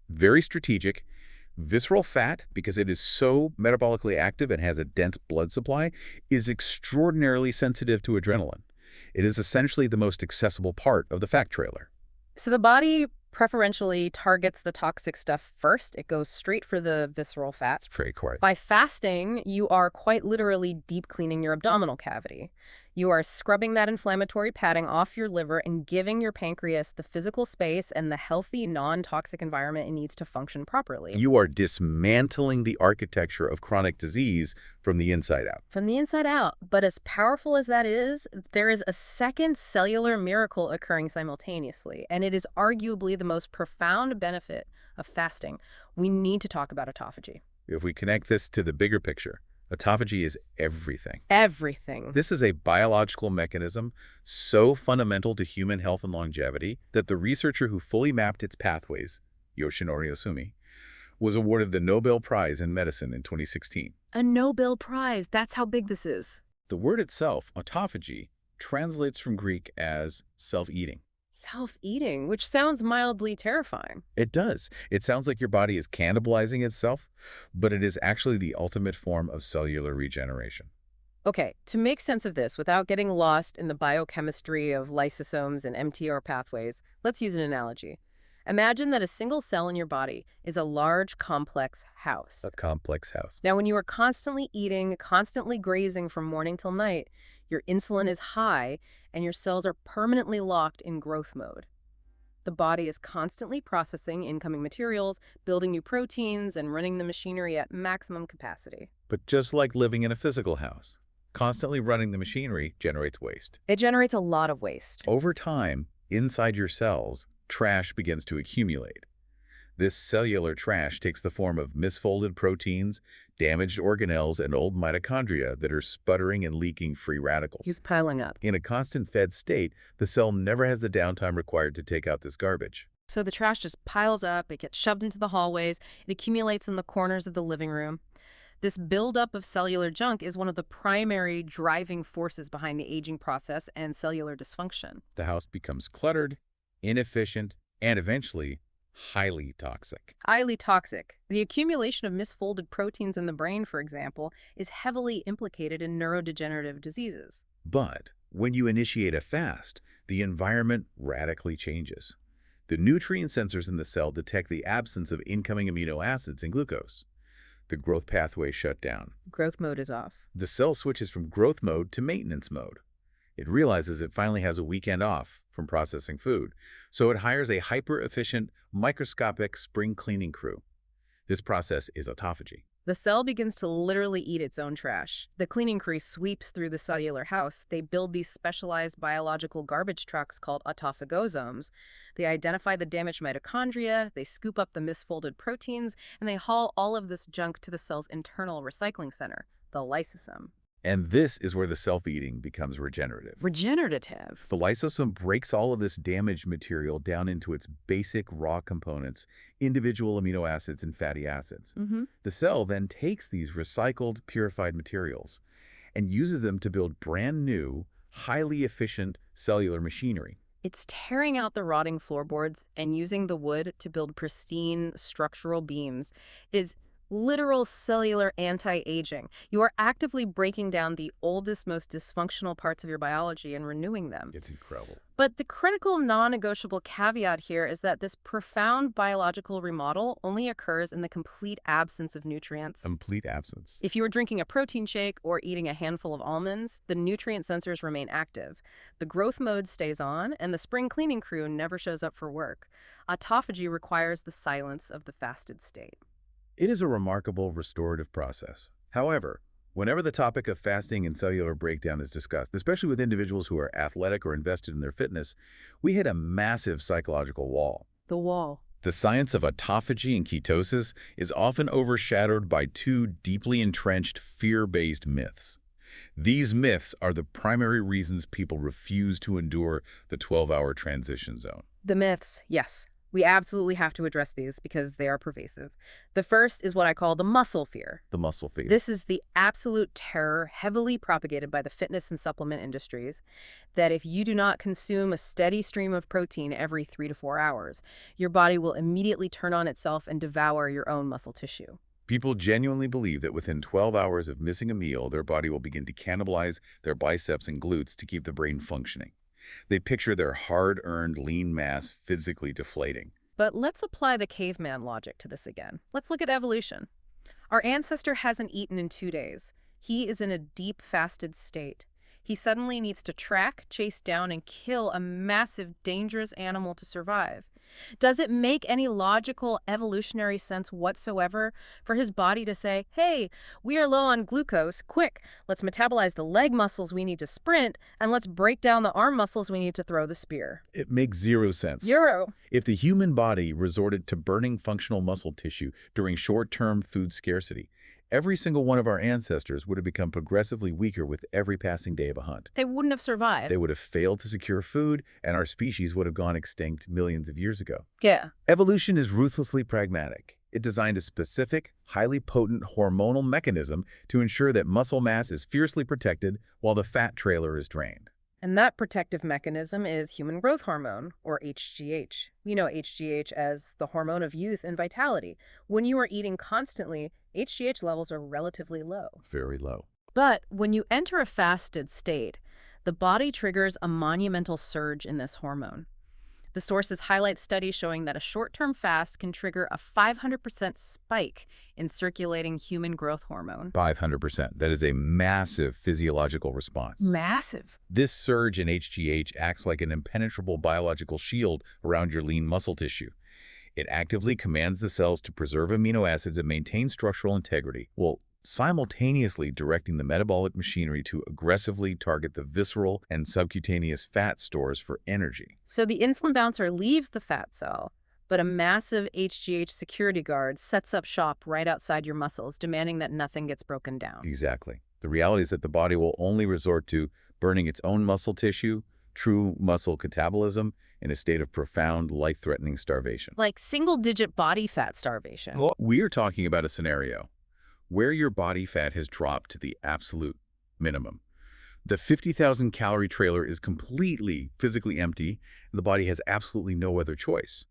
B: Very strategic. Visceral fat, because it is so metabolically active and has a dense blood supply, is extraordinarily sensitive to adrenaline. It is essentially the most accessible part of the fat trailer.
A: So the body preferentially targets the toxic stuff first. It goes straight for the visceral fats.
B: It's very quiet.
A: By fasting, you are quite literally deep cleaning your abdominal cavity. You are scrubbing that inflammatory padding off your liver and giving your pancreas the physical space and the healthy, non-toxic environment it needs to function properly.
B: You are dismantling the architecture of chronic disease from the inside out.
A: From the inside out. But as powerful as that is, there is a second cellular miracle occurring simultaneously, and it is arguably the most profound benefit of fasting. We need to talk about autophagy.
B: If we connect this to the bigger picture, autophagy is everything.
A: Everything.
B: This is a biological mechanism so fundamental to human health and longevity that the researcher who fully mapped its pathways, Yoshinori Osumi, was awarded the Nobel Prize in Medicine in 2016.
A: A Nobel Prize. That's how big this is.
B: The word itself, autophagy, translates from Greek as self-eating.
A: Self-eating, which sounds mildly terrifying.
B: It does. It sounds like your body is cannibalizing itself, but it is actually the ultimate form of cellular regeneration.
A: Okay, to make sense of this without getting lost in the biochemistry of lysosomes and MTR pathways, let's use an analogy. Imagine that a single cell in your body is a large, complex house.
B: A complex house.
A: Now, when you are constantly eating, constantly grazing from morning till night, your insulin is high and your cells are permanently locked in growth mode. The body is constantly processing incoming materials, building new proteins, and running the machinery at maximum capacity.
B: But just like living in a physical house, constantly running the machinery generates waste.
A: It generates a lot of waste.
B: Over time, inside your cells, trash begins to accumulate. This cellular trash takes the form of misfolded proteins, damaged organelles, and old mitochondria that are sputtering and leaking free radicals.
A: It's piling up.
B: In a constant fed state, the cell never has the downtime required to take out this garbage.
A: So the trash just piles up, it gets shoved into the hallways, it accumulates in the corners of the living room. This buildup of cellular junk is one of the primary driving forces behind the aging process and cellular dysfunction.
B: The house becomes cluttered, inefficient, and eventually highly toxic.
A: Highly toxic. The accumulation of misfolded proteins in the brain, for example, is heavily implicated in neurodegenerative diseases.
B: But when you initiate a fast, the environment radically changes. The nutrient sensors in the cell detect the absence of incoming amino acids and glucose. The growth pathways shut down.
A: Growth mode is off.
B: The cell switches from growth mode to maintenance mode. It realizes it finally has a weekend off from processing food, so it hires a hyper-efficient, microscopic spring cleaning crew. This process is autophagy.
A: The cell begins to literally eat its own trash. The cleaning crew sweeps through the cellular house. They build these specialized biological garbage trucks called autophagosomes. They identify the damaged mitochondria, they scoop up the misfolded proteins, and they haul all of this junk to the cell's internal recycling center, the lysosome.
B: And this is where the self-eating becomes regenerative.
A: Regenerative.
B: The lysosome breaks all of this damaged material down into its basic raw components, individual amino acids and fatty acids. The cell then takes these recycled, purified materials and uses them to build brand new, highly efficient cellular machinery.
A: It's tearing out the rotting floorboards and using the wood to build pristine structural beams. It is literal cellular anti-aging. You are actively breaking down the oldest, most dysfunctional parts of your biology and renewing them.
B: It's incredible.
A: But the critical non-negotiable caveat here is that this profound biological remodel only occurs in the complete absence of nutrients.
B: Complete absence.
A: If you are drinking a protein shake or eating a handful of almonds, the nutrient sensors remain active. The growth mode stays on, and the spring cleaning crew never shows up for work. Autophagy requires the silence of the fasted state.
B: It is a remarkable restorative process. However, whenever the topic of fasting and cellular breakdown is discussed, especially with individuals who are athletic or invested in their fitness, we hit a massive psychological wall.
A: The wall.
B: The science of autophagy and ketosis is often overshadowed by two deeply entrenched fear-based myths. These myths are the primary reasons people refuse to endure the 12-hour transition zone.
A: The myths, yes. We absolutely have to address these because they are pervasive. The first is what I call the muscle fear.
B: The muscle fear.
A: This is the absolute terror heavily propagated by the fitness and supplement industries that if you do not consume a steady stream of protein every 3 to 4 hours, your body will immediately turn on itself and devour your own muscle tissue.
B: People genuinely believe that within 12 hours of missing a meal, their body will begin to cannibalize their biceps and glutes to keep the brain functioning. They picture their hard-earned lean mass physically deflating.
A: But let's apply the caveman logic to this again. Let's look at evolution. Our ancestor hasn't eaten in 2 days. He is in a deep fasted state. He suddenly needs to track, chase down, and kill a massive, dangerous animal to survive. Does it make any logical evolutionary sense whatsoever for his body to say, hey, we are low on glucose, quick, let's metabolize the leg muscles we need to sprint, and let's break down the arm muscles we need to throw the spear?
B: It makes zero sense.
A: Zero.
B: If the human body resorted to burning functional muscle tissue during short-term food scarcity, every single one of our ancestors would have become progressively weaker with every passing day of a hunt.
A: They wouldn't have survived.
B: They would have failed to secure food, and our species would have gone extinct millions of years ago.
A: Yeah.
B: Evolution is ruthlessly pragmatic. It designed a specific, highly potent hormonal mechanism to ensure that muscle mass is fiercely protected while the fat trailer is drained.
A: And that protective mechanism is human growth hormone, or HGH. We know HGH as the hormone of youth and vitality. When you are eating constantly, HGH levels are relatively low.
B: Very low.
A: But when you enter a fasted state, the body triggers a monumental surge in this hormone. The sources highlight studies showing that a short-term fast can trigger a 500% spike in circulating human growth hormone.
B: 500%. That is a massive physiological response.
A: Massive.
B: This surge in HGH acts like an impenetrable biological shield around your lean muscle tissue. It actively commands the cells to preserve amino acids and maintain structural integrity, while simultaneously directing the metabolic machinery to aggressively target the visceral and subcutaneous fat stores for energy.
A: So the insulin bouncer leaves the fat cell, but a massive HGH security guard sets up shop right outside your muscles, demanding that nothing gets broken down.
B: Exactly. The reality is that the body will only resort to burning its own muscle tissue, true muscle catabolism, in a state of profound, life-threatening starvation.
A: Like single-digit body fat starvation.
B: Well, we are talking about a scenario where your body fat has dropped to the absolute minimum. The 50,000 calorie trailer is completely physically empty, and the body has absolutely no other choice.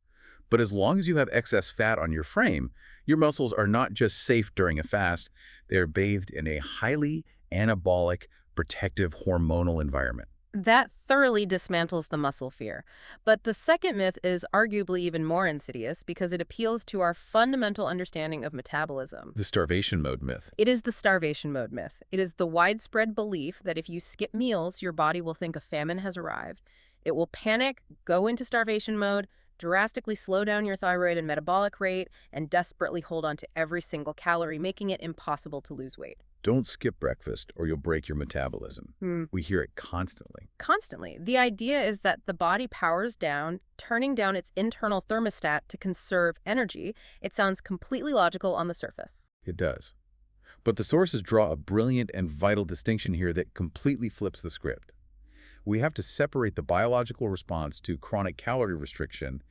B: But as long as you have excess fat on your frame, your muscles are not just safe during a fast, they are bathed in a highly anabolic, protective hormonal environment.
A: That thoroughly dismantles the muscle fear. But the second myth is arguably even more insidious because it appeals to our fundamental understanding of metabolism.
B: The starvation mode myth.
A: It is the starvation mode myth. It is the widespread belief that if you skip meals, your body will think a famine has arrived. It will panic, go into starvation mode, drastically slow down your thyroid and metabolic rate, and desperately hold on to every single calorie, making it impossible to lose weight.
B: Don't skip breakfast or you'll break your metabolism. We hear it constantly.
A: Constantly. The idea is that the body powers down, turning down its internal thermostat to conserve energy. It sounds completely logical on the surface.
B: It does. But the sources draw a brilliant and vital distinction here that completely flips the script. We have to separate the biological response to chronic calorie restriction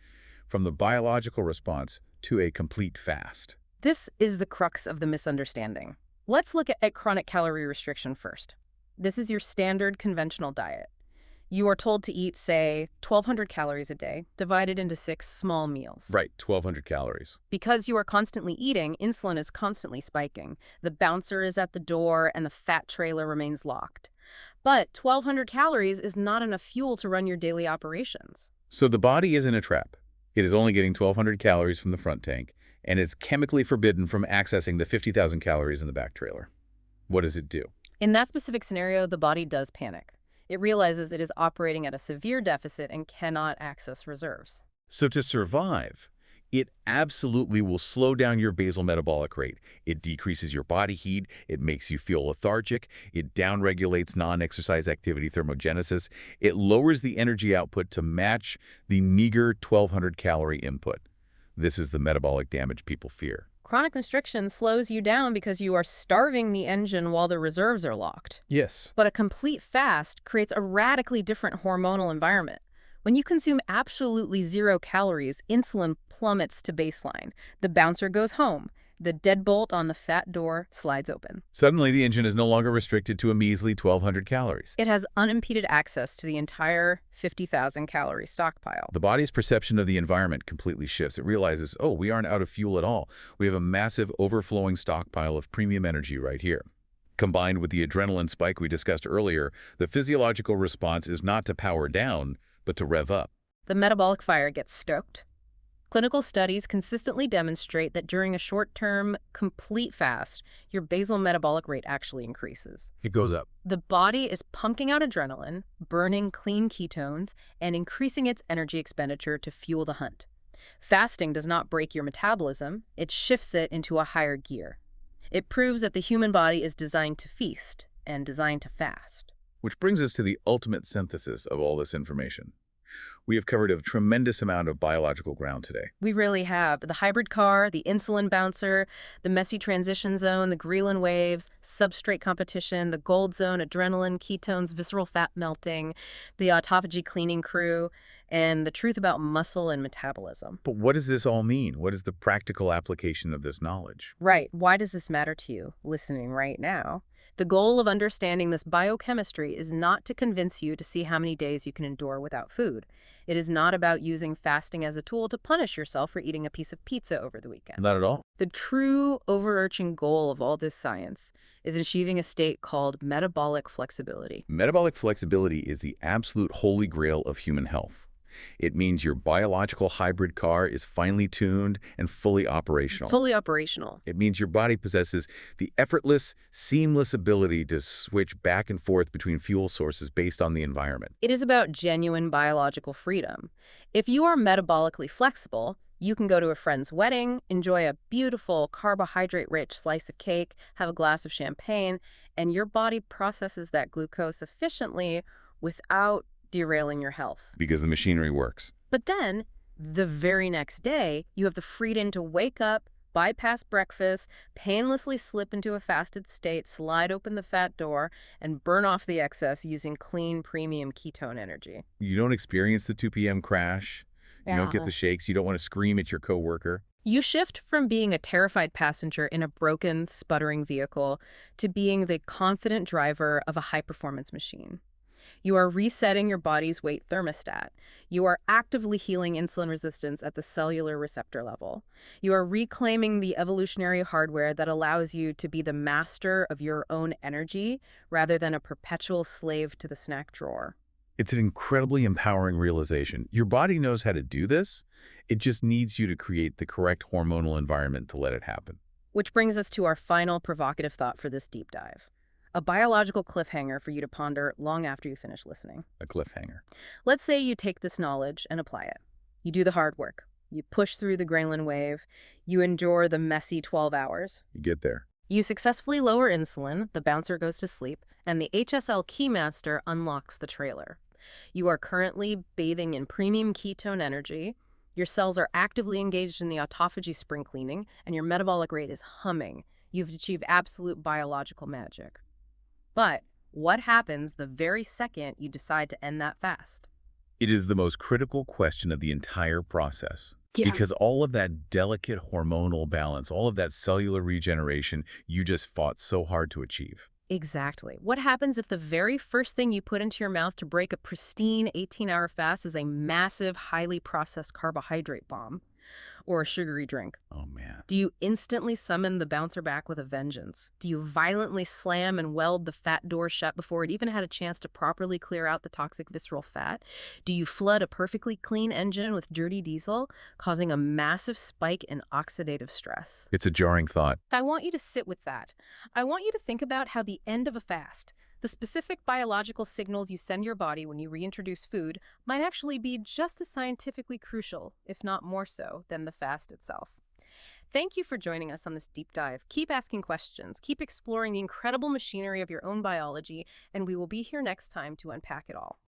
B: from the biological response to a complete fast.
A: This is the crux of the misunderstanding. Let's look at chronic calorie restriction first. This is your standard conventional diet. You are told to eat, say, 1,200 calories a day, divided into 6 small meals.
B: Right, 1,200 calories.
A: Because you are constantly eating, insulin is constantly spiking. The bouncer is at the door, and the fat trailer remains locked. But 1,200 calories is not enough fuel to run your daily operations.
B: So the body is in a trap. It is only getting 1,200 calories from the front tank, and it's chemically forbidden from accessing the 50,000 calories in the back trailer. What does it do?
A: In that specific scenario, the body does panic. It realizes it is operating at a severe deficit and cannot access reserves.
B: So to survive, It absolutely will slow down your basal metabolic rate. It decreases your body heat, it makes you feel lethargic, it downregulates non-exercise activity thermogenesis, it lowers the energy output to match the meager 1,200 calorie input. This is the metabolic damage people fear.
A: Chronic constriction slows you down because you are starving the engine while the reserves are locked.
B: Yes.
A: But a complete fast creates a radically different hormonal environment. When you consume absolutely 0 calories, insulin plummets to baseline. The bouncer goes home. The deadbolt on the fat door slides open.
B: Suddenly, the engine is no longer restricted to a measly 1,200 calories.
A: It has unimpeded access to the entire 50,000 calorie stockpile.
B: The body's perception of the environment completely shifts. It realizes, oh, we aren't out of fuel at all. We have a massive overflowing stockpile of premium energy right here. Combined with the adrenaline spike we discussed earlier, the physiological response is not to power down, but to rev up.
A: The metabolic fire gets stoked. Clinical studies consistently demonstrate that during a short-term, complete fast, your basal metabolic rate actually increases.
B: It goes up.
A: The body is pumping out adrenaline, burning clean ketones, and increasing its energy expenditure to fuel the hunt. Fasting does not break your metabolism, it shifts it into a higher gear. It proves that the human body is designed to feast and designed to fast.
B: Which brings us to the ultimate synthesis of all this information. We have covered a tremendous amount of biological ground today.
A: We really have. The hybrid car, the insulin bouncer, the messy transition zone, the ghrelin waves, substrate competition, the gold zone, adrenaline, ketones, visceral fat melting, the autophagy cleaning crew, and the truth about muscle and metabolism.
B: But what does this all mean? What is the practical application of this knowledge?
A: Right. Why does this matter to you, listening right now? The goal of understanding this biochemistry is not to convince you to see how many days you can endure without food. It is not about using fasting as a tool to punish yourself for eating a piece of pizza over the weekend.
B: Not at all.
A: The true overarching goal of all this science is achieving a state called metabolic flexibility.
B: Metabolic flexibility is the absolute holy grail of human health. It means your biological hybrid car is finely tuned and fully operational.
A: Fully operational.
B: It means your body possesses the effortless, seamless ability to switch back and forth between fuel sources based on the environment.
A: It is about genuine biological freedom. If you are metabolically flexible, you can go to a friend's wedding, enjoy a beautiful carbohydrate-rich slice of cake, have a glass of champagne, and your body processes that glucose efficiently without derailing your health.
B: Because the machinery works.
A: But then, the very next day, you have the freedom to wake up, bypass breakfast, painlessly slip into a fasted state, slide open the fat door, and burn off the excess using clean premium ketone energy.
B: You don't experience the 2 p.m. crash. You don't get the shakes. You don't want to scream at your coworker.
A: You shift from being a terrified passenger in a broken, sputtering vehicle to being the confident driver of a high-performance machine. You are resetting your body's weight thermostat. You are actively healing insulin resistance at the cellular receptor level. You are reclaiming the evolutionary hardware that allows you to be the master of your own energy rather than a perpetual slave to the snack drawer.
B: It's an incredibly empowering realization. Your body knows how to do this. It just needs you to create the correct hormonal environment to let it happen.
A: Which brings us to our final provocative thought for this deep dive. A biological cliffhanger for you to ponder long after you finish listening.
B: A cliffhanger.
A: Let's say you take this knowledge and apply it. You do the hard work. You push through the ghrelin wave. You endure the messy 12 hours.
B: You get there.
A: You successfully lower insulin, the bouncer goes to sleep, and the HSL keymaster unlocks the trailer. You are currently bathing in premium ketone energy. Your cells are actively engaged in the autophagy spring cleaning, and your metabolic rate is humming. You've achieved absolute biological magic. But what happens the very second you decide to end that fast?
B: It is the most critical question of the entire process. Because all of that delicate hormonal balance, all of that cellular regeneration, you just fought so hard to achieve.
A: Exactly. What happens if the very first thing you put into your mouth to break a pristine 18-hour fast is a massive, highly processed carbohydrate bomb or a sugary drink?
B: Oh, man.
A: Do you instantly summon the bouncer back with a vengeance? Do you violently slam and weld the fat door shut before it even had a chance to properly clear out the toxic visceral fat? Do you flood a perfectly clean engine with dirty diesel, causing a massive spike in oxidative stress?
B: It's a jarring thought.
A: I want you to sit with that. I want you to think about how the end of a fast, The specific biological signals you send your body when you reintroduce food might actually be just as scientifically crucial, if not more so, than the fast itself. Thank you for joining us on this deep dive. Keep asking questions, keep exploring the incredible machinery of your own biology, and we will be here next time to unpack it all.